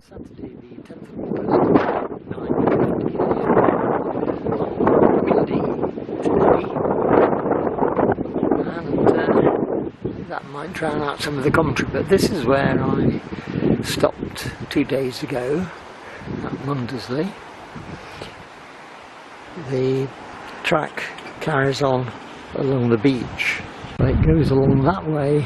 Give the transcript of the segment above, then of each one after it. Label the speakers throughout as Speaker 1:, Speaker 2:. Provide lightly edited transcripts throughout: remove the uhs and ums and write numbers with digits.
Speaker 1: Saturday the 10th of August, 9:50 a.m. Windy today, and that might drown out some of the commentary, but this is where I stopped 2 days ago at Mundesley. The track carries on along the beach. It goes along that way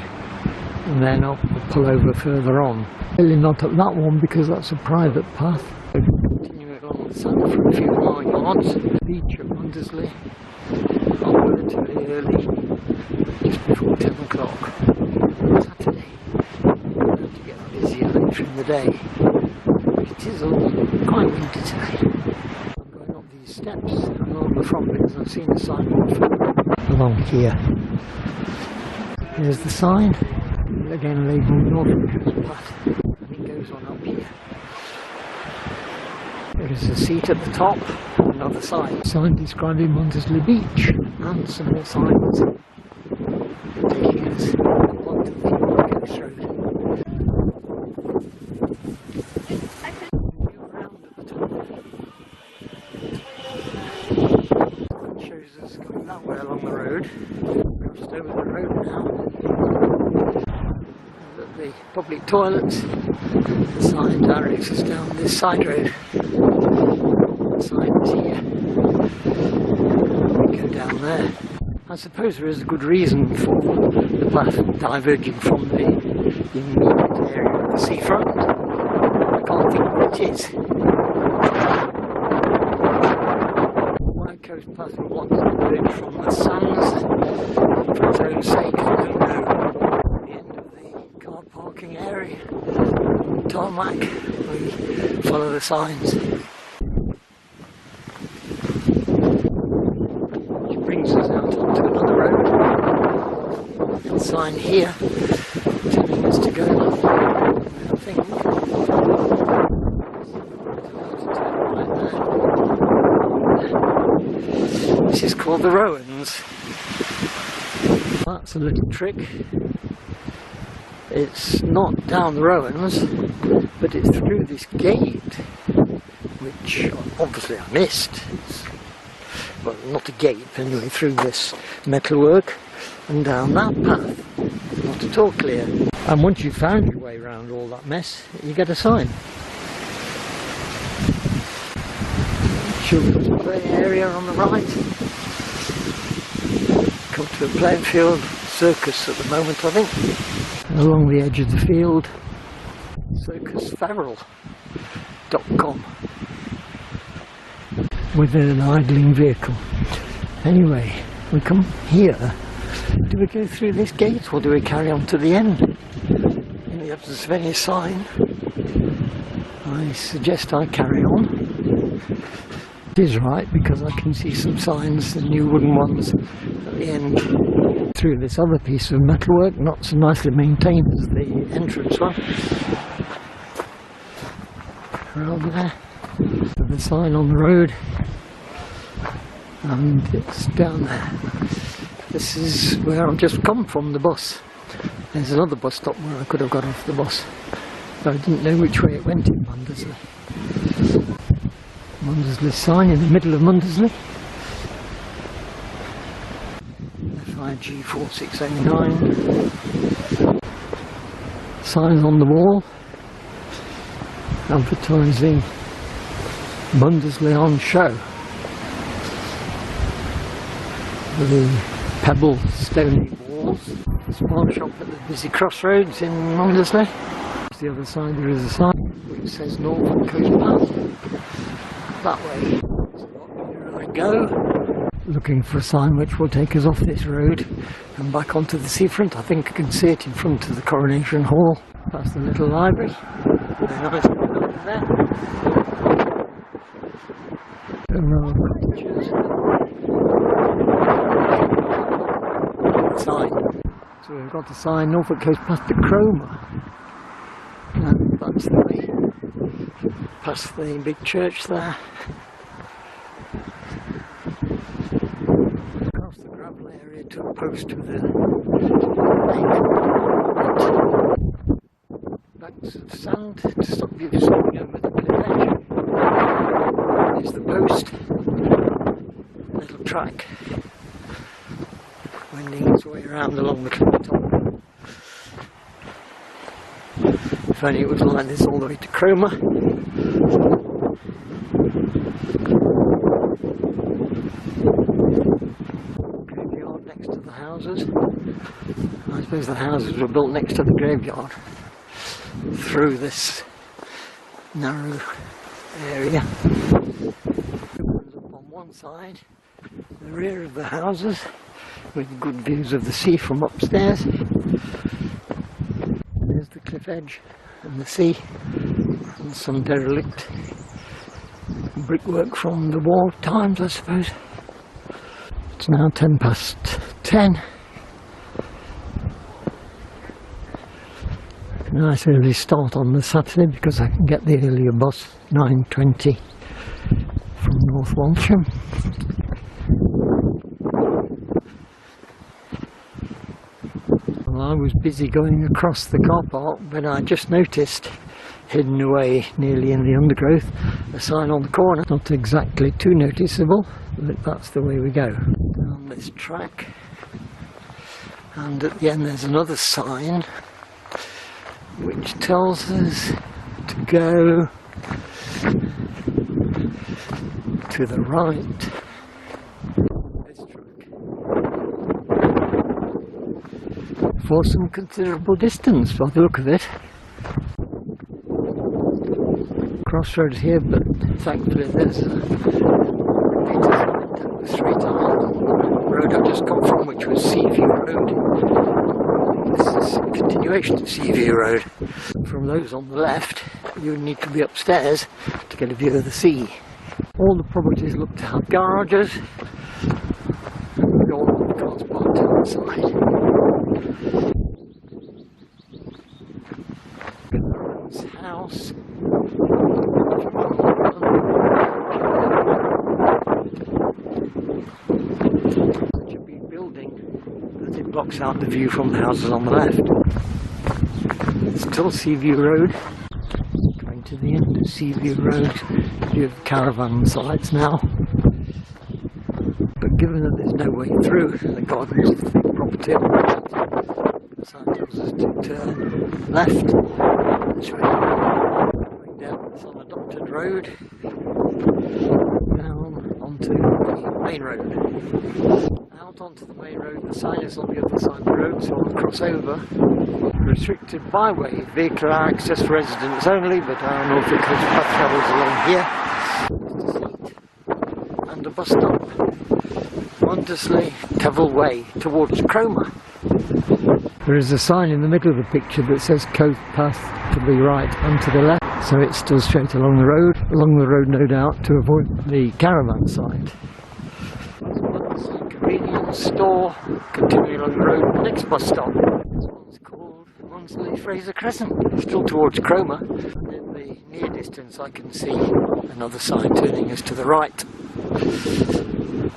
Speaker 1: and then I'll pull over further on. Really not up that one because that's a private path. Continuing along the sand for a few more yards. Beach at Mundesley. I'll go relatively early, just before 10 o'clock. Saturday. To get busier later in the day. It is all quite windy today. I'm going up these steps along the front because I've seen a sidewalk along here. Here's the sign. Again labelled Northern Coast Path, and it goes on up here. There is a seat at the top and another sign. Sign describing Mundesley Beach, and some more signs taking us onto the coast road. Around at the top. It shows us going that way along the road. We're just over the road now. The public toilets, the sign directs us down this side road. The sign is here. We go down there. I suppose there is a good reason for the path diverging from the immediate area of the seafront. I can't think what it is. Why Coast Path would want to diverge from the sands for its own sake, I don't know. Parking area, tarmac, we follow the signs. Which brings us out onto another road. A sign here telling us to go, I think, this is called the Rowans. That's a little trick. It's not down the Rowans, but it's through this gate, which obviously I missed. Well, not a gate, but anyway, through this metalwork and down that path. Not at all clear. And once you've found your way around all that mess, you get a sign. Children's play area on the right. Come to a playing field, circus at the moment, I think. Along the edge of the field, circusferrel.com, with an idling vehicle. Anyway, we come here. Do we go through this gate or do we carry on to the end? In the absence of any sign, I suggest I carry on. It is right because I can see some signs, the new wooden ones at the end. Through this other piece of metalwork, not so nicely maintained as the entrance one. Around there, with the sign on the road, and it's down there. This is where I've just come from, the bus. There's another bus stop where I could have got off the bus, but I didn't know which way it went in Mundesley. Mundesley sign in the middle of Mundesley. G4609. Signs on the wall advertising Mundesley on show. The pebble stony walls. Small shop at the busy crossroads in Mundesley. The other side there is a sign which says Northern Coast Path. That way. So here I go. Looking for a sign which will take us off this road and back onto the seafront. I think I can see it in front of the Coronation Hall. That's the little library. Very nice over there. Row of cottages. Sign. So we've got the sign Norfolk Coast Path to Cromer. And that's the way. Past the big church there. To a post with a banks of sand to stop you from track, wending its way around along the cliff top. If only it was like this all the way to Cromer. Graveyard next to the houses. I suppose the houses were built next to the graveyard through this narrow area. Up on one side, the rear of the houses, with good views of the sea from upstairs. There's the cliff edge and the sea, and some derelict brickwork from the war times, I suppose. It's now 10:10. Nice early start on the Saturday because I can get the earlier bus, 9:20, from North Walsham. Well, I was busy going across the car park when I just noticed, hidden away nearly in the undergrowth, a sign on the corner. Not exactly too noticeable, but that's the way we go. Down this track, and at the end there's another sign which tells us to go to the right. This track. For some considerable distance by the look of it. Crossroads here, but thankfully there's a straight on the road I've just come from, which was Seaview Road. This is a continuation of Seaview Road. From those on the left, you need to be upstairs to get a view of the sea. All the properties look to have garages. All the cars parked outside. This house. Such a big building that it blocks out the view from the houses on the left. Still Seaview Road. Going to the end of Seaview Road, view of caravan sites now. But given that there's no way through the gardens of the property on the right, the sign tells us to turn left this way. Going down this unadopted road, down onto the main road. Out onto the main road, the sign is on the other side of the road, so I'll cross over. Restricted byway, vehicular access for residents only, but our Norfolk Coast Path travels along here. And a bus stop. Mundesley, Tevill Way, towards Cromer. There is a sign in the middle of the picture that says Coast Path to the right and to the left, so it's still straight along the road. Along the road, no doubt, to avoid the caravan site. Mundesley convenience store, continuing along the road, next bus stop. This one's called Mundesley Fraser Crescent, still towards Cromer. And in the near distance I can see another sign turning us to the right.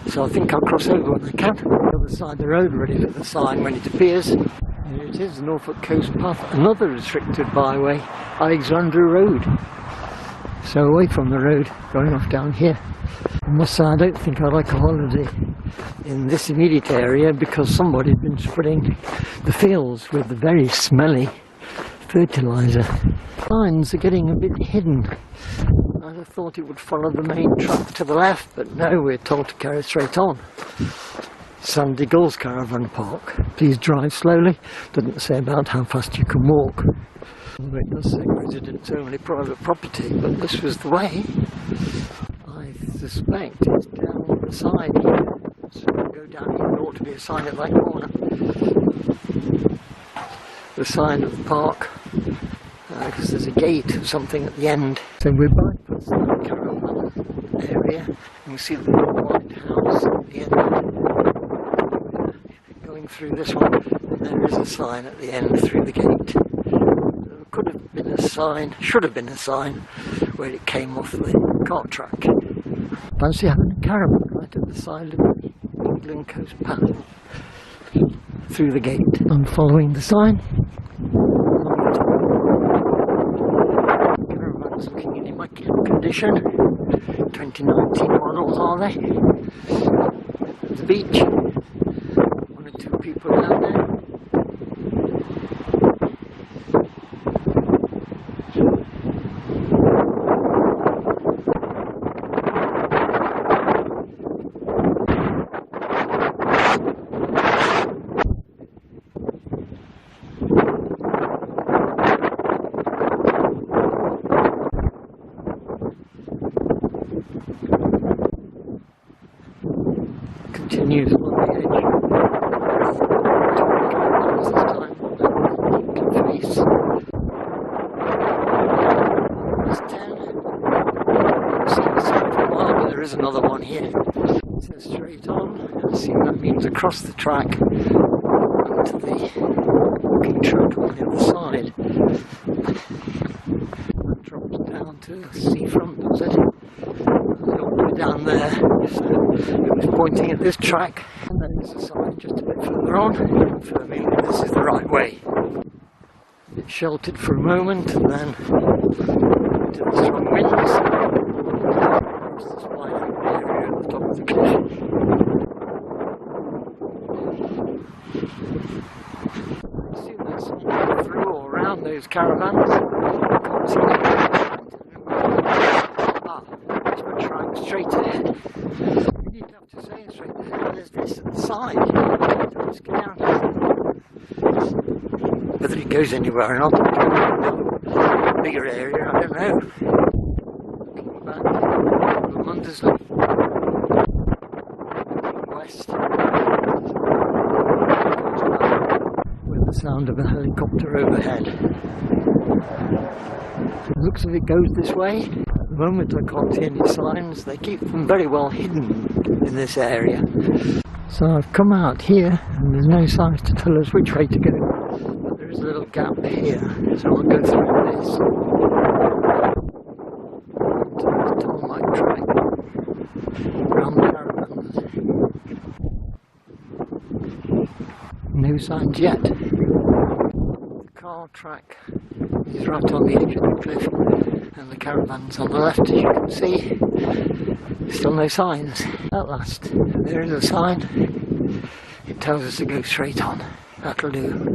Speaker 1: So I think I'll cross over when I can. The other side of the road, ready for the sign when it appears. Here it is, the Norfolk Coast Path, another restricted byway, Alexandra Road. So away from the road, going off down here. I must say I don't think I'd like a holiday in this immediate area because somebody had been spreading the fields with the very smelly fertiliser. Lines are getting a bit hidden. I'd have thought it would follow the main track to the left, but no, we're told to carry straight on. Sandy Gulls Caravan Park. Please drive slowly. Doesn't say about how fast you can walk. Although it does say residents only, private property, but this was the way. I suspect it's down the side here. So we'll go down here, there ought to be a sign at that corner. The sign of the park, because there's a gate or something at the end. So we're bypassing the caravan area. You can see the white house at the end. Going through this one, and there is a sign at the end through the gate. There could have been a sign, should have been a sign, where it came off the cart track. Fancy having a caravan right at the side of the England Coast Path. Through the gate. I'm following the sign. Caravan's looking in immaculate condition. 2019 models, are they? of the beach. One or two people down there. Continues along the edge. This time, face. There's 10. Seen the sign for a while, but there is another one here. It says straight on. I assume that means across the track onto the walking track on the other side. That drops down to the seafront, does it? Down there, so it was pointing at this track, and then there's a sign just a bit further on confirming that this is the right way. It sheltered for a moment and then into the strong winds across this wide area at the top of the cliff. I assume there's something through or around those caravans. I can't see them. Straight ahead. You'd have to say straight ahead. There's this at the side. Let's get down. Whether it goes anywhere or not, bigger area, I don't know. Looking back over Mundesley, west, with the sound of a helicopter overhead. It looks as if it goes this way. At the moment I can't see any signs. They keep them very well hidden in this area. So I've come out here and there's no signs to tell us which way to go. But there is a little gap here, so I'll go through this. To the tarmac track. Round the caravans. No signs yet. The car track is right on the edge of the cliff. And the caravan's on the left, as you can see. Still no signs. At last, there is a sign. It tells us to go straight on. That'll do.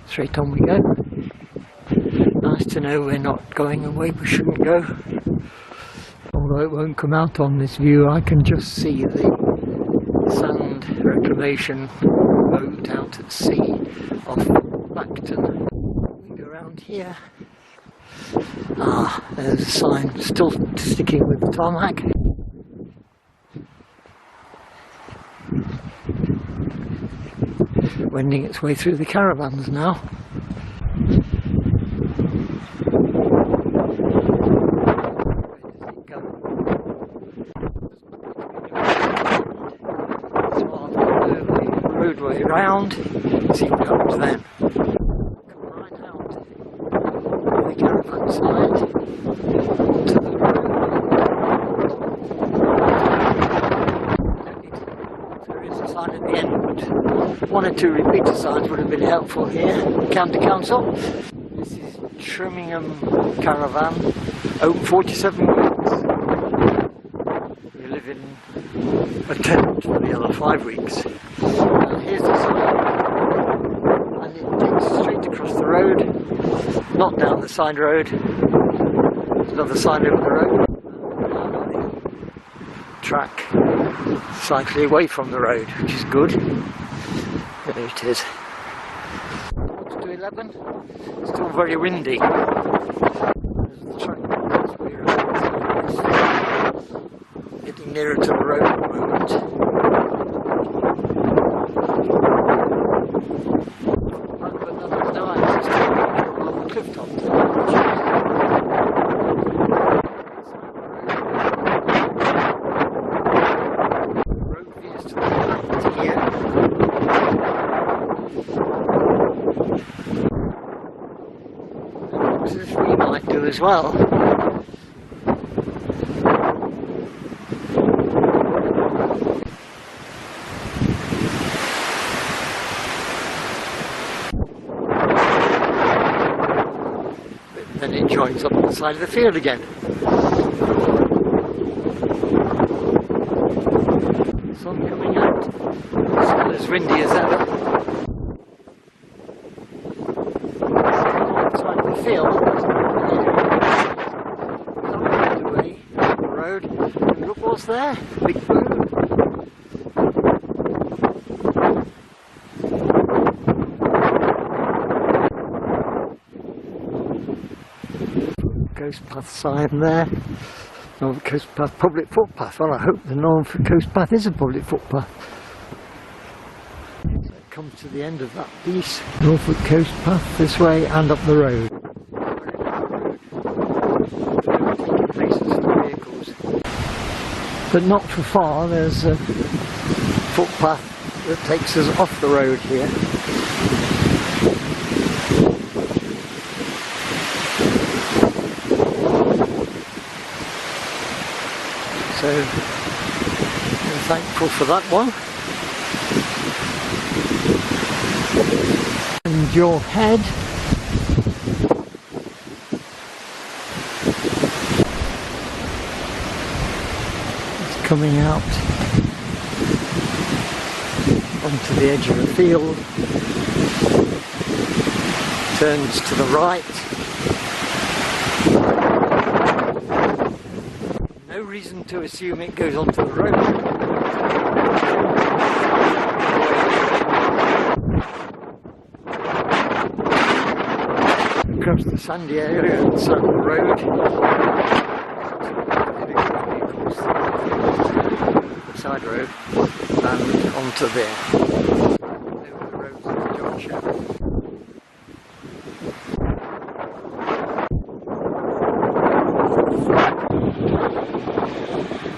Speaker 1: Straight on we go. Nice to know we're not going away we shouldn't go. Although it won't come out on this view, I can just see the sand reclamation boat out at sea off Blackton. We go around here. Ah, there's a sign still sticking with the tarmac. Wending its way through the caravans now. So I'll go the roadway round, see what happens then. Caravan side to the road. There is a sign at the end, but one or two repeater signs would have been helpful here. County Council. This is Trimmingham Caravan, open 47 weeks. We live in a tent for the other 5 weeks. Here's the sign, and it takes straight across the road. Not down the side road. There's another sign over the road. Track slightly away from the road, which is good. There it is. It's to 11. Still very windy. There's the track. Getting nearer to the road at the moment. Cliff top. Road views to the left here. Looks as if we might do as well. Then it joins up on the side of the field again. Sun coming up. as windy as ever. Outside the field, away up the road. And look what's there, big bird. Coast path sign there. Norfolk Coast Path, public footpath. Well, I hope the Norfolk Coast Path is a public footpath. So it comes to the end of that piece. Norfolk Coast Path this way and up the road. Taking places for vehicles. But not for far, there's a footpath that takes us off the road here. So, I'm thankful for that one. And your head is coming out onto the edge of the field, turns to the right. No reason to assume it goes onto the road. Across the sandy area at the side of the road. The side road and onto there. Over the roads of the junction.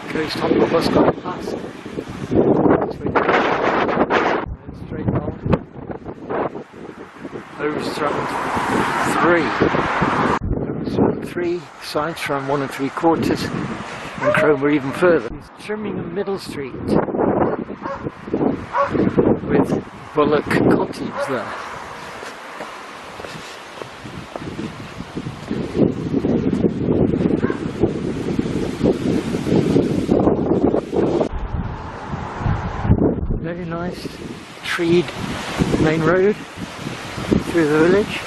Speaker 1: Coast on the bus got past. Straight on. Overstrand 3. Sides from 1 3/4, and Cromer even further. It's Trimmingham Middle Street with Bullock Cottage there. Very nice treed main road through the village.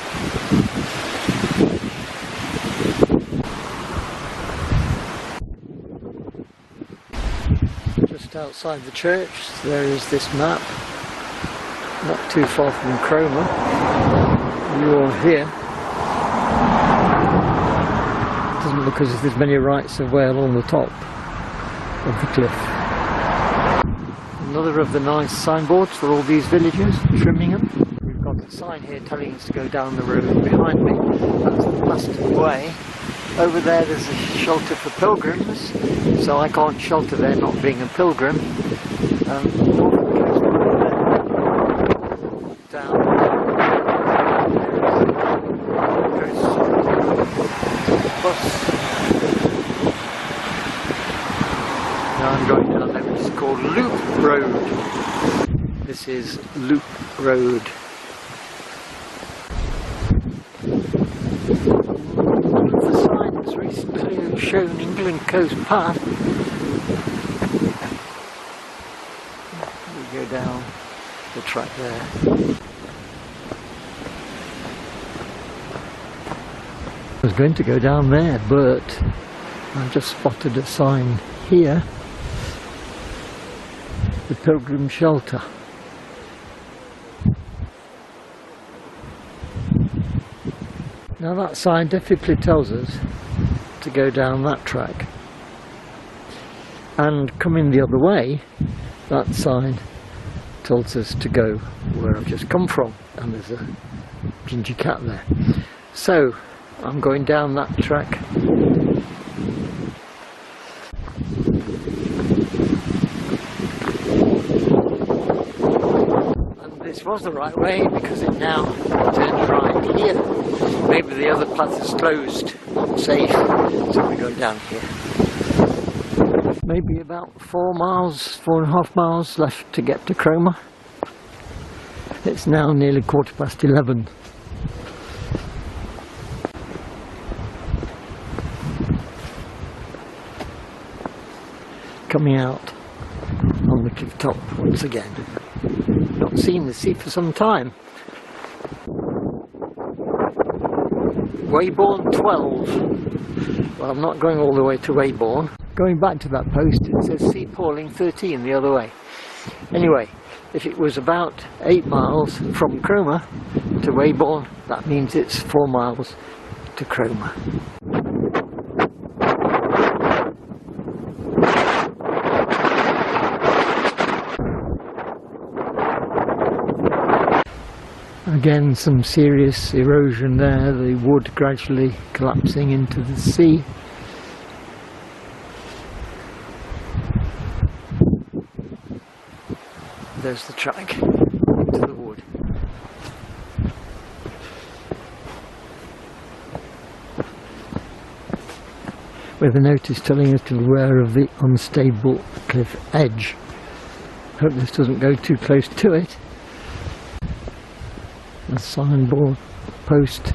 Speaker 1: Just outside the church there is this map, not too far from Cromer. You are here. It doesn't look as if there's many rights of way along the top of the cliff. Another of the nice signboards for all these villages, Trimmingham. We've got a sign here telling us to go down the road behind me. That's the Plaston Way. Over there there's a shelter for pilgrims, so I can't shelter there not being a pilgrim. Down. Bus. Now I'm going down there, which is called Loop Road. This is Loop Road. The sign has recently shown England Coast Path. We go down the track there. I was going to go down there, but I just spotted a sign here. The Pilgrim Shelter. Now that sign definitely tells us to go down that track. And coming the other way, that sign tells us to go where I've just come from. And there's a ginger cat there. So, I'm going down that track. This was the right way because it now turns right here. Maybe the other path is closed, not safe, so we go down here. Maybe about 4.5 miles left to get to Cromer. It's now nearly 11:15. Coming out on the cliff top once again. Not seen the sea for some time. Weybourne 12. Well, I'm not going all the way to Weybourne. Going back to that post, it says sea Pauling 13 the other way. Anyway, if it was about 8 miles from Cromer to Weybourne, that means it's 4 miles to Cromer. Again, some serious erosion there, the wood gradually collapsing into the sea. There's the track into the wood. With a notice telling us to beware of the unstable cliff edge. Hope this doesn't go too close to it. A signboard post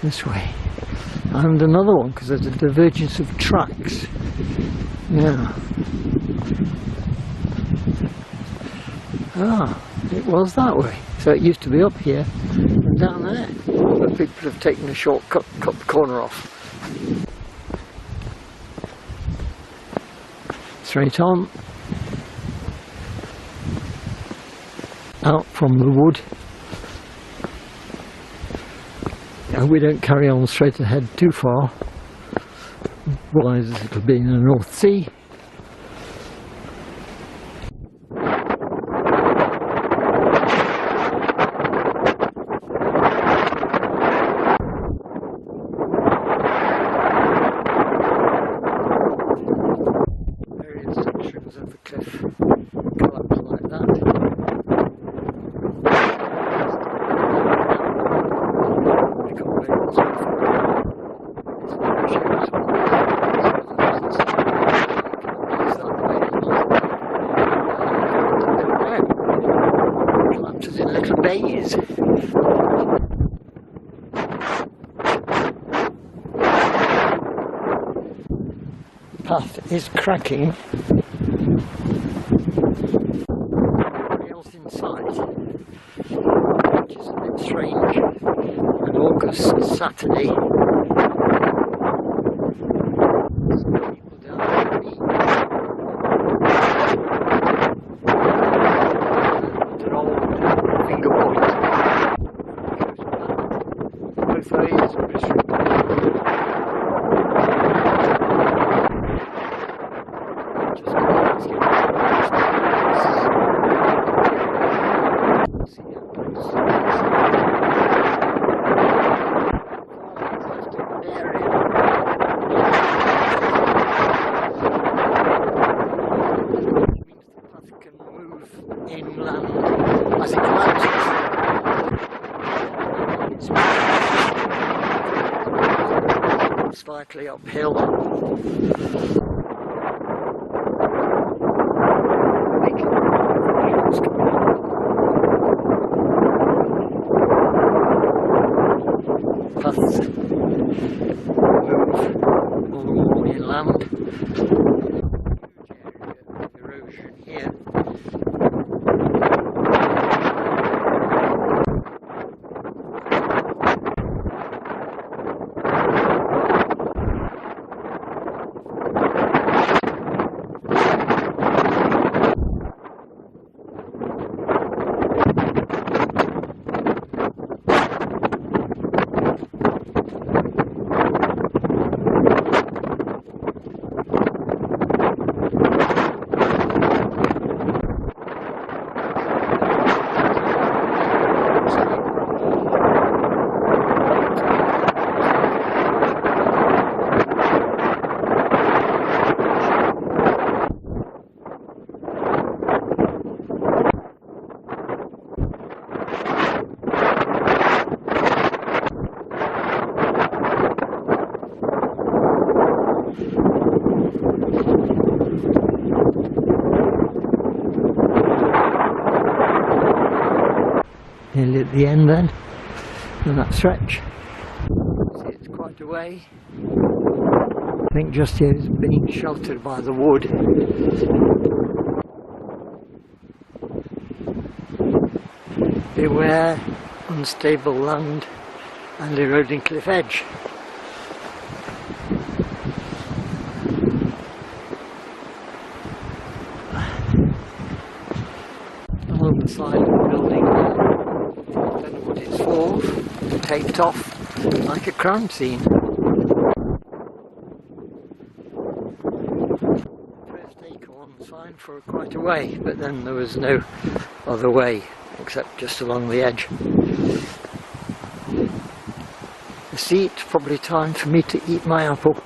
Speaker 1: this way, and another one because there's a divergence of tracks. Yeah. Ah, it was that way. So it used to be up here and down there, but people have taken a shortcut, cut the corner off. Straight on, out from the wood. We don't carry on straight ahead too far, otherwise it'll be in the North Sea. Various sections of the cliff collapse like that. Collapses in little bays. Path is cracking. Nobody else in sight, which is a bit strange. An August Saturday. Some people down at the beach. An old finger point. Both ways, inland as it collapses. It's slightly uphill. Paths move along inland. Huge area of erosion here. Nearly at the end then, of that stretch. See, it's quite a way. I think just here is being sheltered by the wood. Beware unstable land and eroding cliff edge. Along the side of the building, I don't know what it's for, taped off like a crime scene. First acorn sign for quite a way, but then there was no other way except just along the edge. The seat, probably time for me to eat my apple.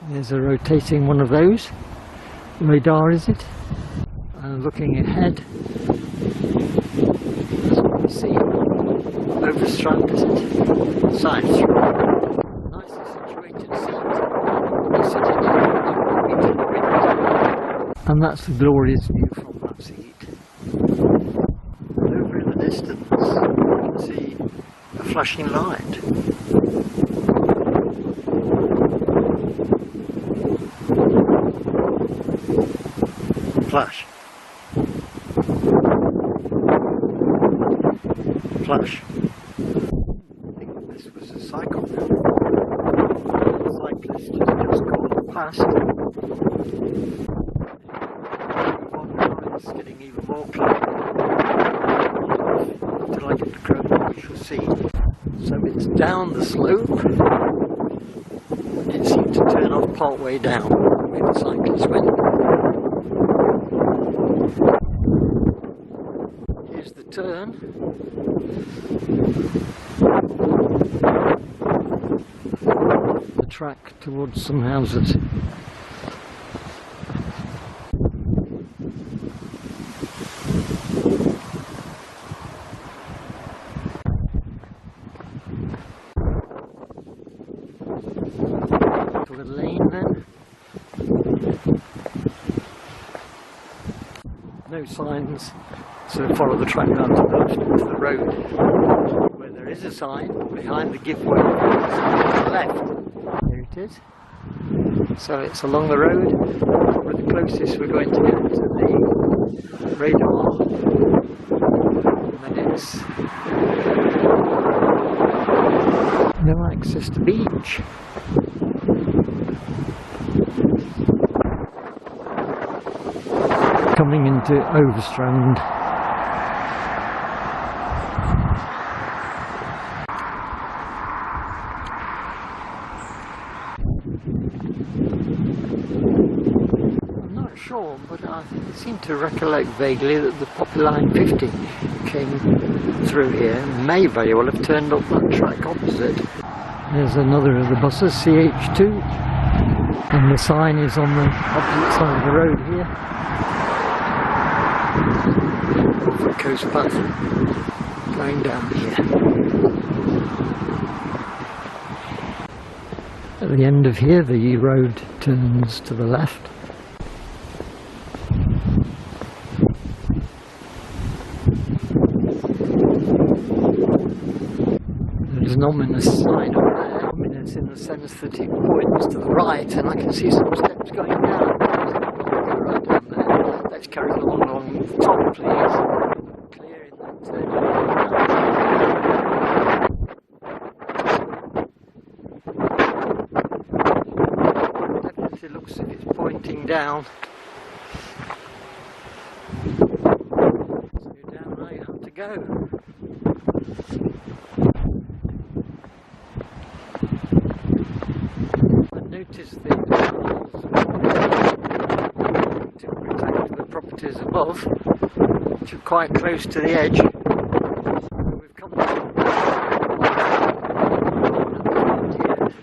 Speaker 1: There's a rotating one of those. Radar, is it? And looking ahead, as we can see, Overstrand, is it? Side Strand. Nicely situated seat. Sitting in the and that's the glorious view from that seat. Over in the distance, you can see a flashing light. Flash. Flash. I think this was a cycle. The cyclist has just gone past. It's getting even more clear. Until I get to Cromer, we shall see. So it's down the slope. It seemed to turn off part way down where the cyclist went. Here's the turn. The track towards some houses. To a lane then. No signs, so follow the track down to the road. Where there is a sign, behind the giveaway, to the left. There it is. So it's along the road, probably the closest we're going to get to the radar. And then it's no access to beach. Coming into Overstrand. I'm not sure, but I seem to recollect vaguely that the Poppy Line 50 came through here. May very well have turned up that track opposite. There's another of the buses, CH2, and the sign is on the opposite side of the road here. The coast path going down here. At the end of here the road turns to the left. There's an ominous sign up there, ominous in the sense that it points to the right, and I can see some steps going down. Right down there. Let's carry along the top, please. Clear in that definitely looks as if it's pointing down. So down there you have to go. Notice the to protect the properties above, which are quite close to the edge. We've come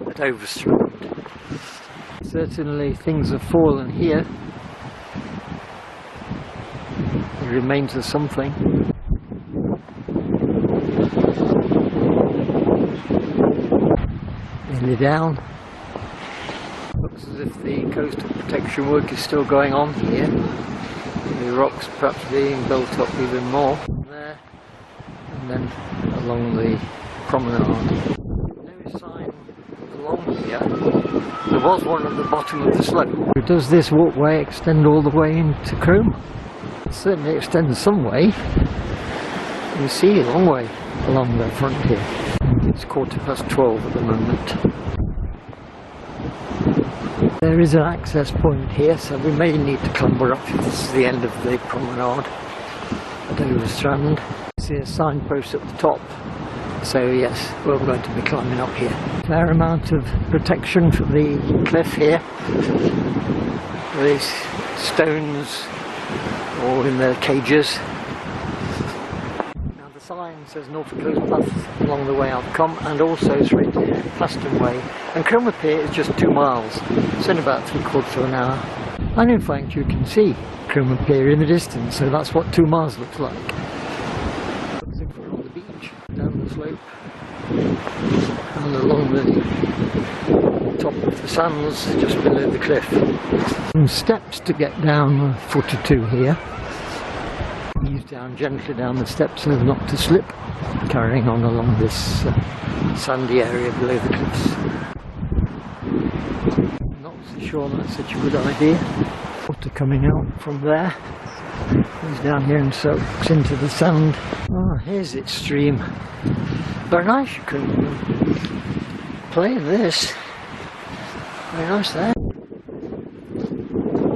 Speaker 1: at Overstrand. Certainly things have fallen here. The remains of something. Nearly down. Looks as if the coastal protection work is still going on here. The rocks perhaps being built up even more there, and then along the promenade. No sign along here. There was one at the bottom of the slope. Does this walkway extend all the way into Cromer? It certainly extends some way. You see a long way along the front here. It's 12:15 at the moment. There is an access point here, so we may need to clamber up if this is the end of the promenade at Overstrand. See a signpost at the top, so yes, we're going to be climbing up here. Fair amount of protection for the cliff here. These stones all in their cages. Now the sign says Norfolk Coast Path along the way I've come, and also straight here, Plaston Way. And Cromer Pier is just 2 miles. It's in about 3/4 of an hour. And in fact you can see Cromer Pier in the distance, so that's what 2 miles looks like. Looking for on the beach, down the slope, and along the top of the sands just below the cliff. Some steps to get down a foot or two here. Ease down gently down the steps so as not to slip, carrying on along this sandy area below the cliffs. Not so sure that's such a good idea. Water coming out from there goes down here and soaks into the sand. Ah, here's its stream. Very nice, you can play in this. Very nice there.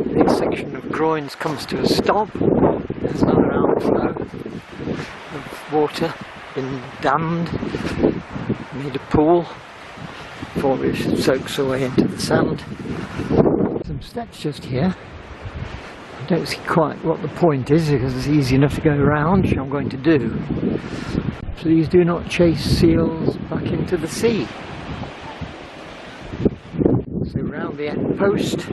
Speaker 1: This section of groins comes to a stop. There's another outflow of water, been dammed, made a pool before it soaks away into the sand. Some steps just here. I don't see quite what the point is because it's easy enough to go around, which I'm going to do. Please do not chase seals back into the sea. So round the end post,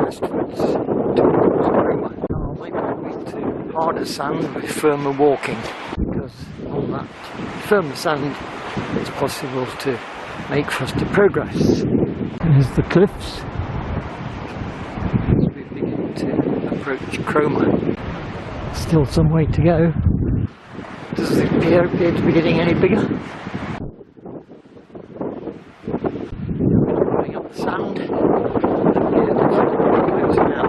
Speaker 1: westwards towards Cromer. I'll make my way to harder sand with firmer walking, because on that firmer sand it's possible to make faster progress. There's the cliffs as we begin to approach Cromer. Still some way to go. Does the pier appear to be getting any bigger? Running up the sand. The pier looks like it's closing now.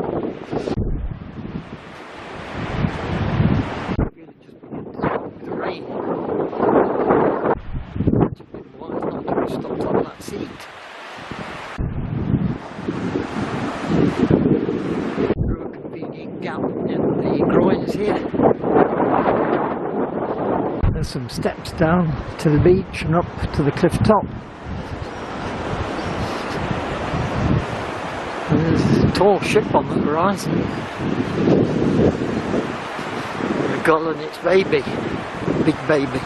Speaker 1: Really just begin to stop with the rain. It's been a while not to be stopped on that seat. Through a convenient gap in the groins here. There's some steps down to the beach and up to the cliff top. And there's a tall ship on the horizon. A gull and its baby, big baby.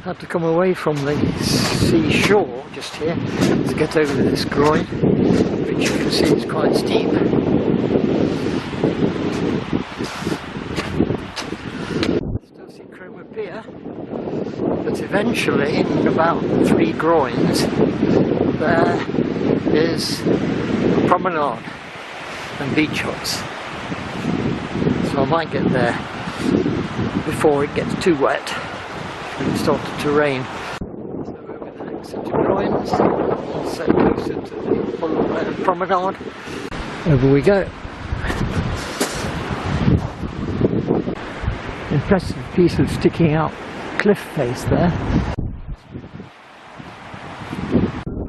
Speaker 1: Had to come away from the seashore just here to get over this groin, which you can see is quite steep. But eventually, in about 3 groins, there is a promenade and beach huts. So I might get there before it gets too wet and it started to rain. So over the next set of groins, also closer to the promenade. Over we go. Impressive piece of sticking out cliff face there. I've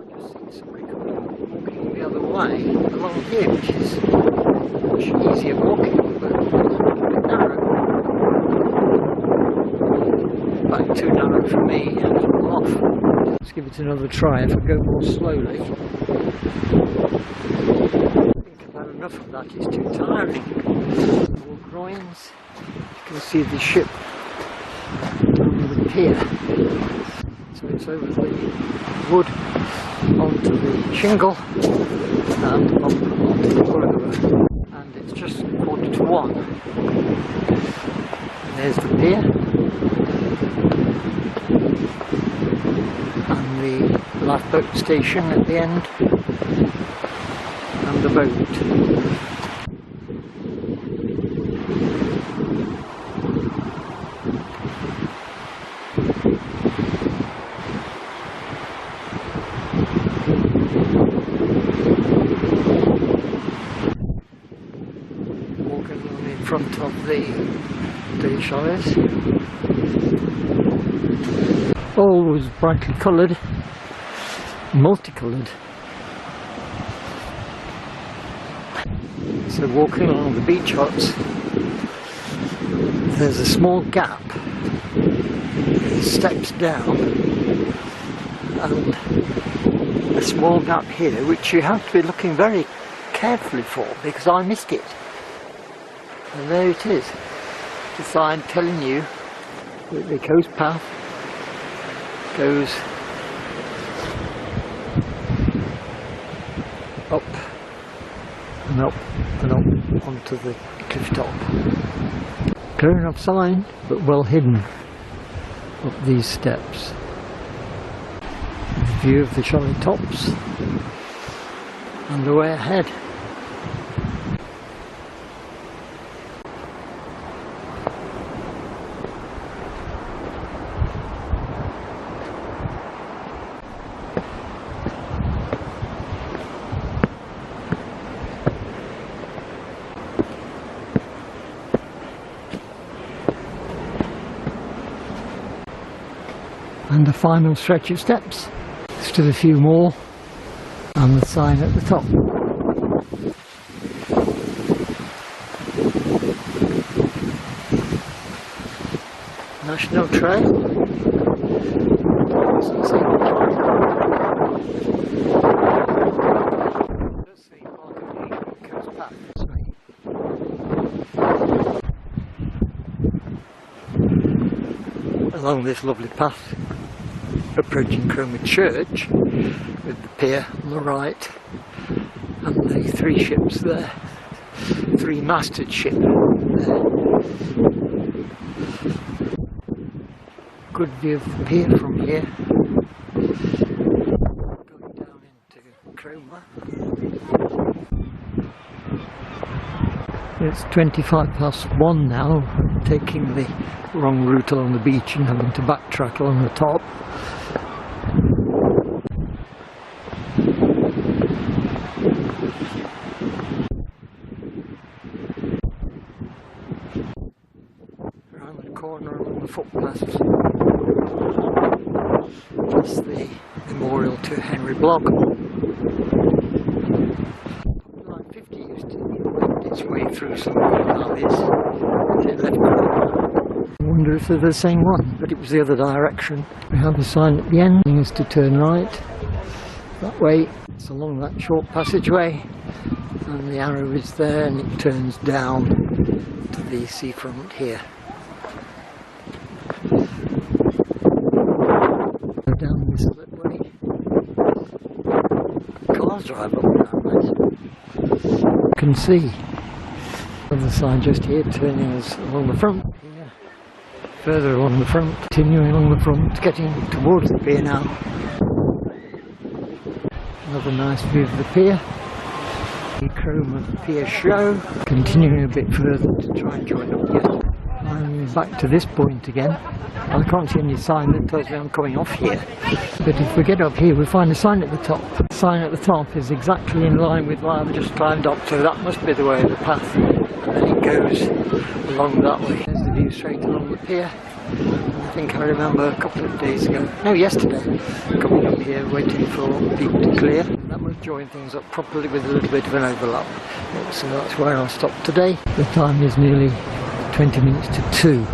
Speaker 1: just seen somebody walking the other way along here, which is much easier walking, but it's a bit narrow. About too narrow for me and off. Let's give it another try. If I go more slowly, I think I've had enough of that. It's too tiring. More groins. You can see the ship over the pier, so it's over the wood onto the shingle and up onto the boulder, and it's just 1:45. And there's the pier and the lifeboat station at the end and the boat. Walking in front of the day chalets. All was brightly coloured, multicoloured. So walking along the beach huts, there's a small gap, steps down, and a small gap here which you have to be looking very carefully for, because I missed it. And there it is, the sign telling you that the coast path goes up and up and up onto the cliff top. Clear enough sign, but well hidden up these steps. View of the chalet tops and the way ahead. And the final stretch of steps. Still a few more, and the sign at the top. National Trail. Along this lovely path, approaching Cromer Church, with the pier on the right and the three ships there, three-masted ship there. Good view of the pier from here, going down into Cromer. It's 1:25 now, taking the wrong route along the beach and having to backtrack along the top. Around the corner along the footpath, just the memorial to Henry Blogg. Line 50 used to wend its way through some valleys until it left Cromer. I wonder if they're the same one, but it was the other direction. We have a sign at the end, telling us to turn right. That way, it's along that short passageway, and the arrow is there and it turns down to the seafront here. Go down this slipway. Cars drive up that way. You can see another sign just here turning us along the front. Further along the front, continuing along the front, getting towards the pier now. Another nice view of the pier. The Cromer Pier Show. Continuing a bit further to try and join up here. I'm back to this point again. I can't see any sign that tells me I'm coming off here. But if we get up here, we find a sign at the top. The sign at the top is exactly in line with what I've just climbed up, so that must be the way of the path. And then it goes along that way. There's the view straight along the pier. I think I remember a couple of days ago, no, yesterday, coming up here waiting for people to clear. That would join things up properly with a little bit of an overlap. So that's where I'll stop today. The time is nearly 20 minutes to 2.